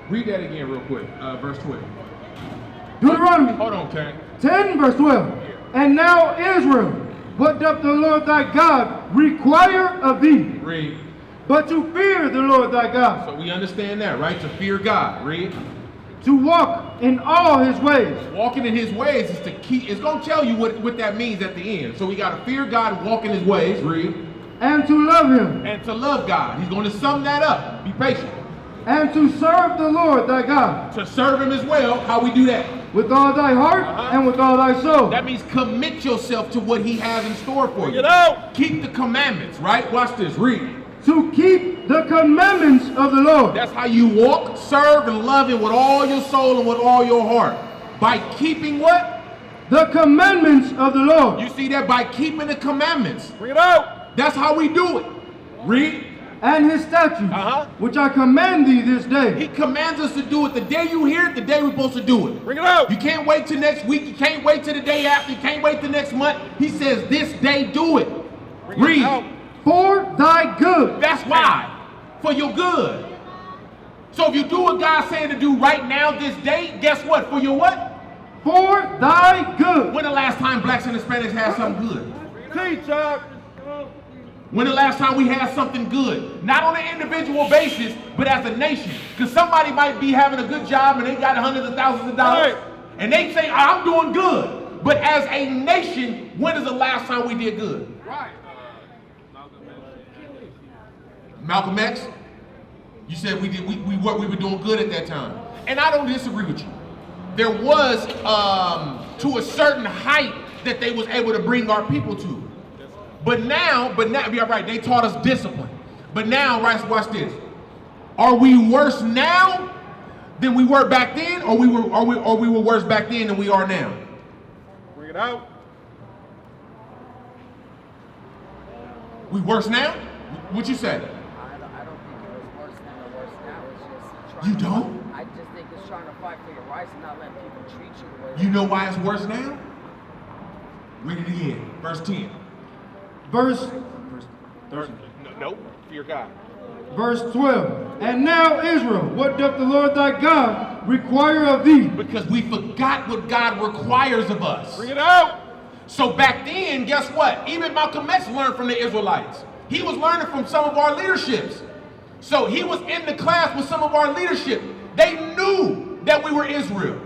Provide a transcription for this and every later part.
Read that again real quick, verse 12. Deuteronomy. Hold on, Tank. 10 verse 12. And now Israel, what doth the Lord thy God require of thee? Read. But to fear the Lord thy God. So we understand that, right? To fear God. Read. To walk in all his ways. Walking in his ways is to keep, it's going to tell you what that means at the end. So we got to fear God and walk in his ways. Read. And to love him. And to love God. He's going to sum that up. Be patient. And to serve the Lord thy God. To serve him as well. How we do that? With all thy heart and with all thy soul. That means commit yourself to what he has in store for you. Get out. Keep the commandments, right? Watch this. Read. To keep the commandments of the Lord. That's how you walk, serve, and love him with all your soul and with all your heart. By keeping what? The commandments of the Lord. You see that? By keeping the commandments. Bring it out. That's how we do it. Read. And his statutes, which I command thee this day. He commands us to do it the day you hear it, the day we're supposed to do it. Bring it out. You can't wait till next week. You can't wait till the day after. You can't wait till next month. He says this day do it. Bring it out. Read. For thy good. That's why. For your good. So if you do what God's saying to do right now, this day, guess what? For your what? For thy good. When the last time blacks and Hispanics had something good? Teacher. When the last time we had something good? Not on an individual basis, but as a nation. Because somebody might be having a good job and they got hundreds of thousands of dollars. Right. And they say, I'm doing good. But as a nation, when is the last time we did good? Right. Malcolm X? You said we were doing good at that time. And I don't disagree with you. There was, to a certain height that they was able to bring our people to. But now, you're right, they taught us discipline. But now, right, watch this. Are we worse now than we were back then, or we were worse back then than we are now? Bring it out. We worse now? What you say? I don't think it was worse than it was now. It's just You don't? I just think it's trying to fight for your rights and not letting people treat you the way You know why it's worse now? Read it again. Verse 10. Verse Nope. Fear God. Verse 12. And now Israel, what doth the Lord thy God require of thee? Because we forgot what God requires of us. Bring it out. So back then, guess what? Even Malcolm X learned from the Israelites. He was learning from some of our leaderships. So he was in the class with some of our leadership. They knew that we were Israel,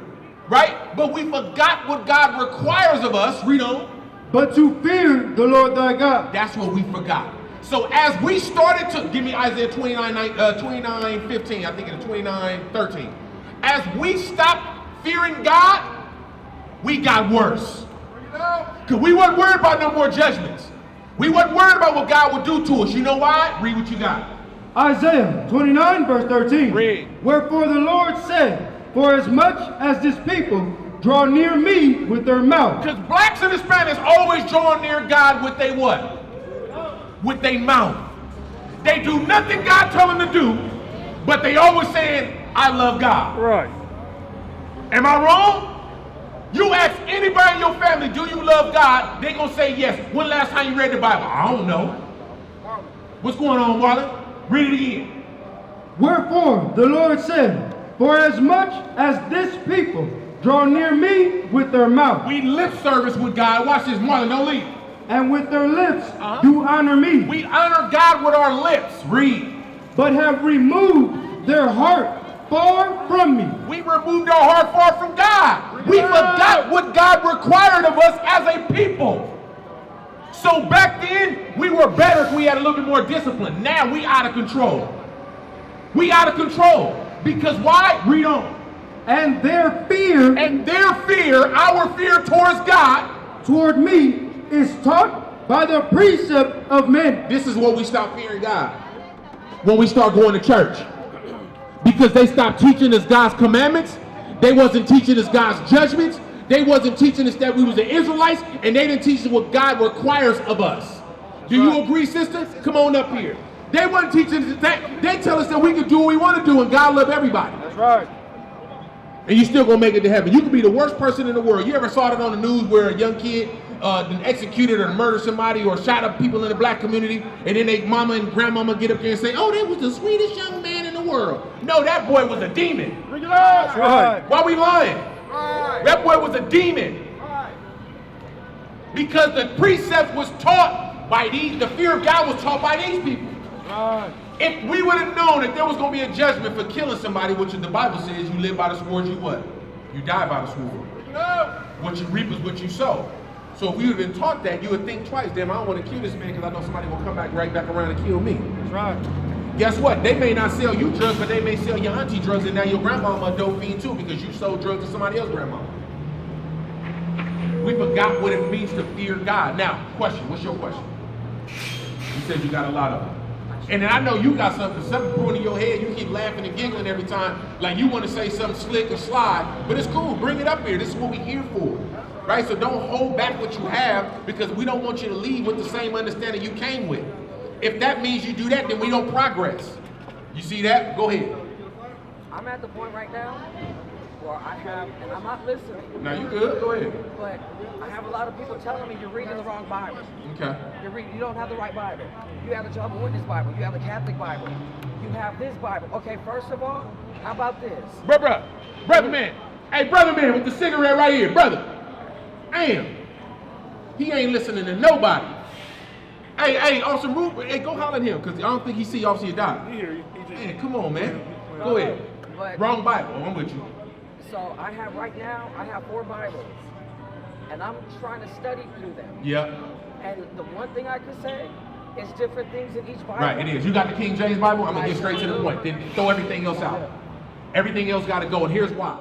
right? But we forgot what God requires of us. Read on. But to fear the Lord thy God. That's what we forgot. So as we started to, give me Isaiah 29:15, I think it's 29:13. As we stopped fearing God, we got worse. Because we weren't worried about no more judgments. We weren't worried about what God would do to us. You know why? Read what you got. Isaiah 29 verse 13. Read. Wherefore the Lord said, for as much as this people draw near me with their mouth. Because blacks and Hispanics always draw near God with their what? With their mouth. They do nothing God tell them to do, but they always saying, I love God. Right. Am I wrong? You ask anybody in your family, do you love God? They gonna say yes. When last time you read the Bible? I don't know. What's going on, Marlon? Read it again. Wherefore the Lord said, for as much as this people draw near me with their mouth. We lip service with God. Watch this, Marlon, don't leave. And with their lips do honor me. We honor God with our lips. Read. But have removed their heart far from me. We removed our heart far from God. We forgot what God required of us as a people. So back then, we were better if we had a little bit more discipline. Now we out of control. We out of control. Because why? Read on. And their fear, our fear towards God, toward me, is taught by the precept of men. This is when we stop fearing God. When we start going to church. Because they stopped teaching us God's commandments. They wasn't teaching us God's judgments. They wasn't teaching us that we was the Israelites. And they didn't teach us what God requires of us. Do you agree, sister? Come on up here. They weren't teaching us that. They tell us that we can do what we want to do and God love everybody. That's right. And you still gonna make it to heaven. You could be the worst person in the world. You ever saw it on the news where a young kid executed or murdered somebody or shot up people in the black community, and then they mama and grandmama get up there and say, oh, that was the sweetest young man in the world. No, that boy was a demon. Bring it out. That's right. Why we lying? Right. That boy was a demon. Right. Because the precept was taught by the fear of God was taught by these people. Right. If we would have known that there was going to be a judgment for killing somebody, which the Bible says you live by the sword, you what? You die by the sword. Bring it out. What you reap is what you sow. So if we would have been taught that, you would think twice. Damn, I don't want to kill this man because I know somebody will come back right back around and kill me. That's right. Guess what? They may not sell you drugs, but they may sell your auntie drugs, and now your grandmama a dope fiend too because you sold drugs to somebody else's grandmama. We forgot what it means to fear God. Now, question. What's your question? You said you got a lot of them. And then I know you got something brewing in your head. You keep laughing and giggling every time, like you want to say something slick or slide. But it's cool. Bring it up here. This is what we're here for. Right? So don't hold back what you have because we don't want you to leave with the same understanding you came with. If that means you do that, then we don't progress. You see that? Go ahead. I'm at the point right now where I have, and I'm not listening, Now you good? Go ahead. but I have a lot of people telling me you're reading the wrong Bible. Okay. You don't have the right Bible. You have the Jehovah's Witness Bible. You have the Catholic Bible. You have this Bible. Okay, first of all, how about this? Brother man. Hey, brother man with the cigarette right here. Brother. Damn. He ain't listening to nobody. Hey, Officer Rupert, hey, go holler at him because I don't think he see Officer Yedayah. He hear you. He just. Man, come on, man. Go ahead. But, Wrong Bible. I'm with you. so I have 4 Bibles. And I'm trying to study through them. Yeah. And the one thing I can say is different things in each Bible. Right, it is. You got the King James Bible? I'm going to get straight to the point. Then throw everything else out. Everything else got to go, and here's why.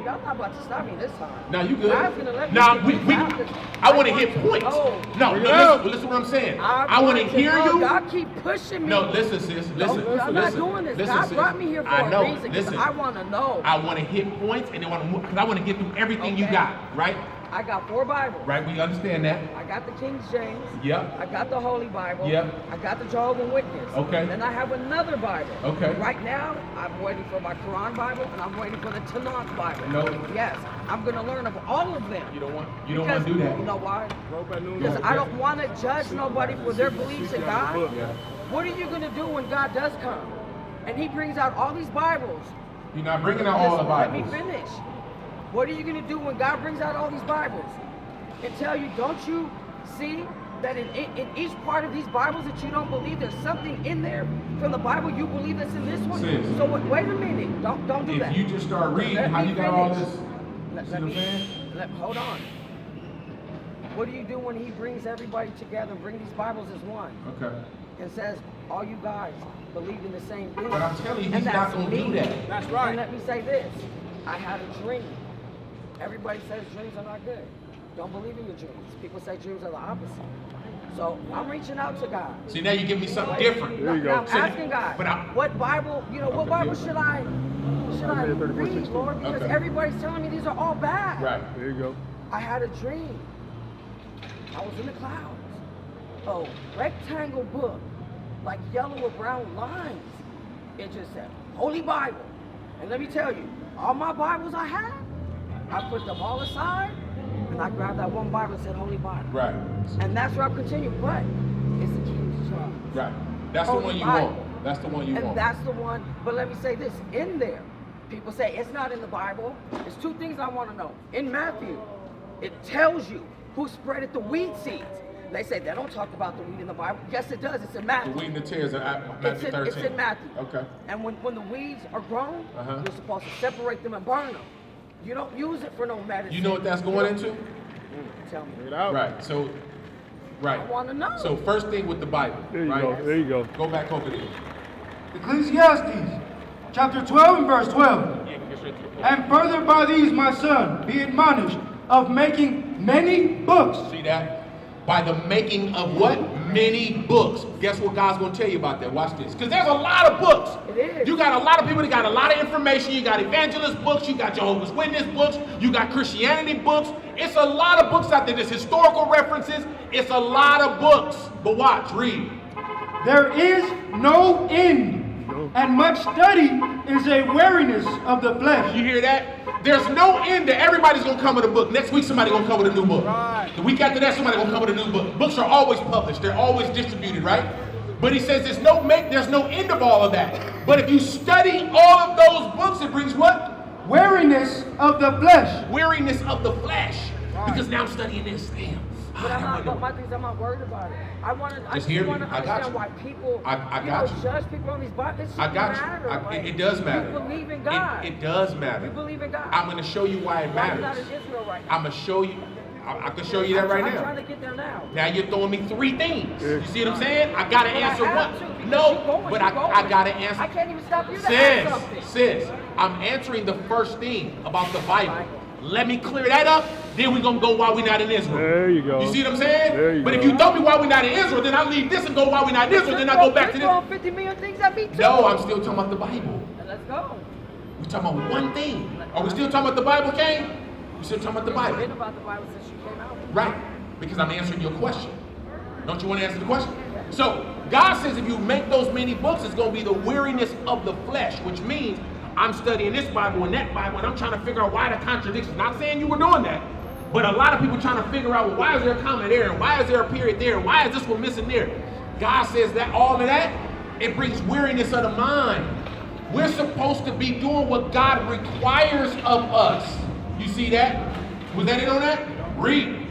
Y'all not about to stop me this time. Now you good. God's gonna let me Now get we things out 'cause I want to hit points. No. No, listen what I'm saying. I want to hear you. God keep pushing me. No, listen, sis. Listen. I'm not doing this. Listen, God sis. brought me here for I know. a reason. 'Cause Listen. I want to know. I want to hit points and then want to move because I want to get through everything you Okay. got. Right? I got 4 Bibles. Right. We understand that. I got the King James. Yep. I got the Holy Bible. Yep. I got the Jehovah's Witness. Okay. Then I have another Bible. Okay. Right now, I'm waiting for my Quran Bible and I'm waiting for the Tanakh Bible. No. Yes, I'm gonna learn of all of them. You don't want to Because do that. You know why? Roll back noon. Because I don't want to judge nobody for their beliefs in God. Yeah. What are you gonna do when God does come, and He brings out all these Bibles? You're not bringing out all the Listen, let me Bibles. finish. What are you gonna do when God brings out all these Bibles and tell you, don't you see that in each part of these Bibles that you don't believe, there's something in there from the Bible you believe that's in this one? Sis. So wait a minute, don't do that. If you just start reading, Let how me you got all finish. this? Let See what I'm me, saying? hold on. What do you do when He brings everybody together and brings these Bibles as one? Okay. And says, all you guys believe in the same thing. But I'm telling you, And he's not that's going to do me. that. That's right. And let me say this. I had a dream. Everybody says dreams are not good. Don't believe in your dreams. People say dreams are the opposite. So I'm reaching out to God. See, now you give me something different. There you Now go. I'm asking God, But what Bible, what Bible should I read, Lord? Because Okay. everybody's telling me these are all bad. Right. There you go. I had a dream. I was in the clouds. A rectangle book, like yellow or brown lines. It just said, Holy Bible. And let me tell you, all my Bibles I had, I put them all aside, and I grabbed that one Bible and said, Holy Bible. Right. And that's where I continue. But it's the King James. Right. That's the Holy one you Bible. want. That's the one you And want. that's the one, but let me say this, in there, people say it's not in the Bible. There's 2 things I want to know. In Matthew, it tells you who spreaded the weed seeds. They say they don't talk about the wheat in the Bible. Yes, it does. It's in Matthew. The wheat and the tares are Matthew 13. It's in Matthew. Okay. And when the weeds are grown, Uh-huh. you're supposed to separate them and burn them. You don't use it for no medicine. You know what that's going into? Tell me. Bring it out. Right. So, right. I want to know. So first thing with the Bible. There you right? go. There you go. Go back over there. Ecclesiastes, chapter 12 and verse 12. Yeah, get straight to the point. And further by these, my son, be admonished of making many books. See that? By the making of what? Many books. Guess what God's going to tell you about that? Watch this. Because there's a lot of books. It is. You got a lot of people that got a lot of information. You got evangelist books. You got Jehovah's Witness books. You got Christianity books. It's a lot of books out there. There's historical references. It's a lot of books. But watch, read. There is no end, and much study is a weariness of the flesh. You hear that? There's no end to everybody's going to come with a book. Next week, somebody going to come with a new book. Right. The week after that, somebody going to come with a new book. Books are always published. They're always distributed, right? But he says there's no end of all of that. But if you study all of those books, it brings what? Weariness of the flesh. Weariness of the flesh. Because now I'm studying this. Damn. But my thing is, I'm not worried about it. I want to. I Just just hear me. want to I got understand you. why people, I got you. judge people on these Bibles. It I got matter. you. Like, It does matter. You believe in God. It does matter. You believe in God. I'm going to show you why it Why you not matters. in Israel right now? I'm going to show you. I can show you that right I'm now. trying to get there now. Now you're throwing me three things. You see what I'm saying? I gotta But I answer have to, one. because No, you're going, but you're I going. gotta answer. I can't even stop you to ask something. Sis, I'm answering the first thing about the Bible. Let me clear that up. Then we're gonna go why we're not in Israel. There you go. You see what I'm saying? There you but go. if you tell me why we're not in Israel, then I leave this and go why we're not in Israel. Then I go back to You're throwing this. 50 million things at me too. No, I'm still talking about the Bible. Let's go. We're talking about one thing. Are we still talking about the Bible, Kane? We're still talking about the I've Bible. been about the Bible since you came out. Right, because I'm answering your question. Don't you want to answer the question? So, God says if you make those many books, it's going to be the weariness of the flesh, which means I'm studying this Bible and that Bible, and I'm trying to figure out why the contradictions. Not saying you were doing that, but a lot of people trying to figure out, well, why is there a comma there, and why is there a period there, and why is this one missing there? God says that all of that, it brings weariness of the mind. We're supposed to be doing what God requires of us. You see that? Was that it on that? Read.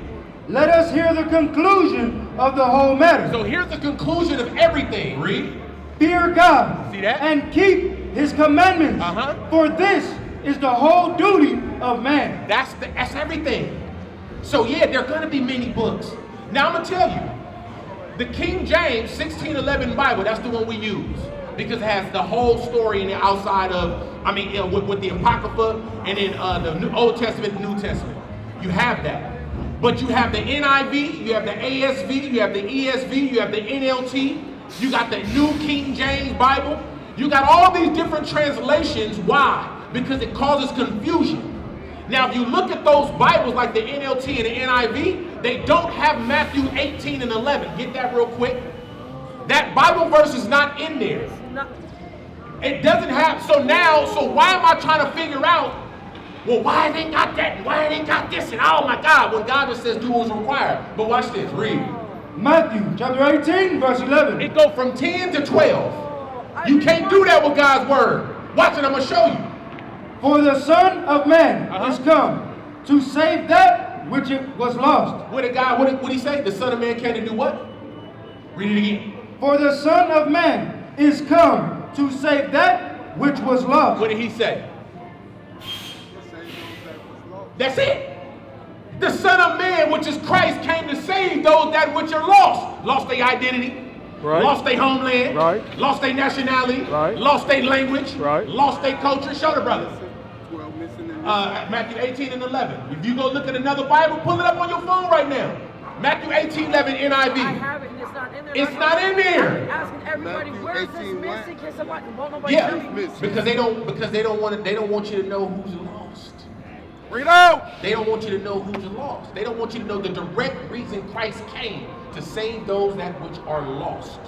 Let us hear the conclusion of the whole matter. So here's the conclusion of everything. Read. Fear God. See that? And keep his commandments. Uh-huh. For this is the whole duty of man. That's everything. So yeah, there are going to be many books. Now I'm going to tell you, the King James 1611 Bible, that's the one we use because it has the whole story in the outside of, with the Apocrypha and in the Old Testament and New Testament. You have that. But you have the NIV, you have the ASV, you have the ESV, you have the NLT, you got the New King James Bible. You got all these different translations. Why? Because it causes confusion. Now, if you look at those Bibles like the NLT and the NIV, they don't have Matthew 18 and 11. Get that real quick. That Bible verse is not in there. It doesn't have, so why am I trying to figure out, well, why they got that and why they got this and oh my God, when God just says do what's required. But watch this, read. Matthew chapter 18, verse 11. It go from 10 to 12. You can't do that with God's word. Watch it, I'm going to show you. For the Son of Man is come to save that which it was lost. What did he say? The Son of Man came to do what? Read it again. For the Son of Man is come to save that which was lost. What did he say? That's it. The Son of Man, which is Christ, came to save those that which are lost. Lost their identity. Right. Lost their homeland. Right. Lost their nationality. Right. Lost their language. Right. Lost their culture. Show the brother. Matthew 18 and 11. If you go look at another Bible, pull it up on your phone right now. Matthew 18, 11 NIV. I have it and it's not in there. It's not in there. I'm asking everybody, where is this 18 missing? Can somebody, won't nobody Yeah, tell me? because they don't want you to know who's lost. Bring it out. They don't want you to know who's lost. They don't want you to know the direct reason Christ came to save those that which are lost.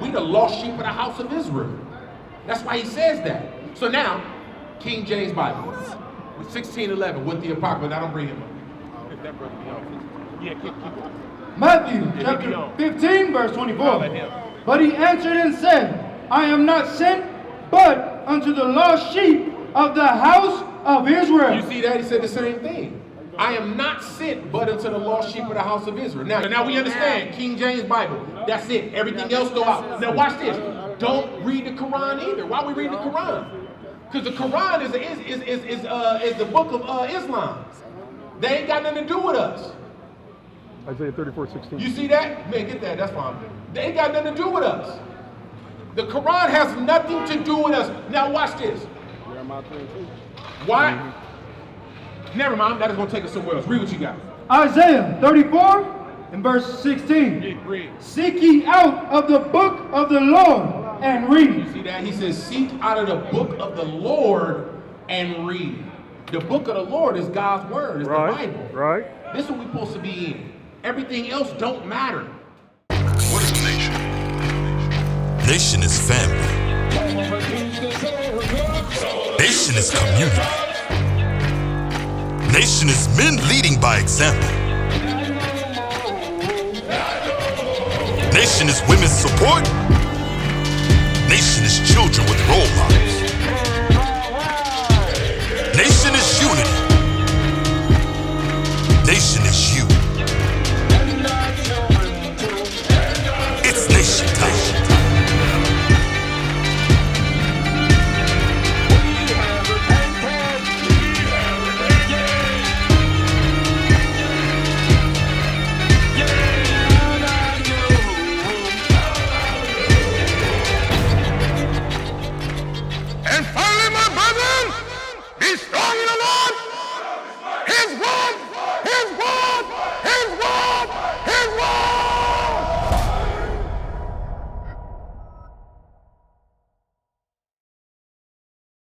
We the lost sheep of the house of Israel. That's why he says that. So now, King James Bible, with 1611 with the Apocrypha. I don't bring him up. If that brother be off. Yeah, keep it. Matthew Yeah, chapter 15, verse 24. Let him. But he answered and said, I am not sent but unto the lost sheep of the house of Israel. You see that? He said the same thing. I am not sent but unto the lost sheep of the house of Israel. Now we understand King James Bible. That's it. Everything else go out. Now watch this. Don't read the Quran either. Why we read the Quran? Because the Quran is the book of Islam. They ain't got nothing to do with us. Isaiah 34:16. You see that? Man, get that. That's fine. They ain't got nothing to do with us. The Quran has nothing to do with us. Now watch this. Why? Never mind. That is going to take us somewhere else. Read what you got. Isaiah 34 and verse 16. Read. Seek ye out of the book of the Lord and read. You see that? He says, seek out of the book of the Lord and read. The book of the Lord is God's word. It's the Bible. Right. This is what we're supposed to be in. Everything else don't matter. What is a nation? Nation is family. Nation is community. Nation is men leading by example. Nation is women's support. Nation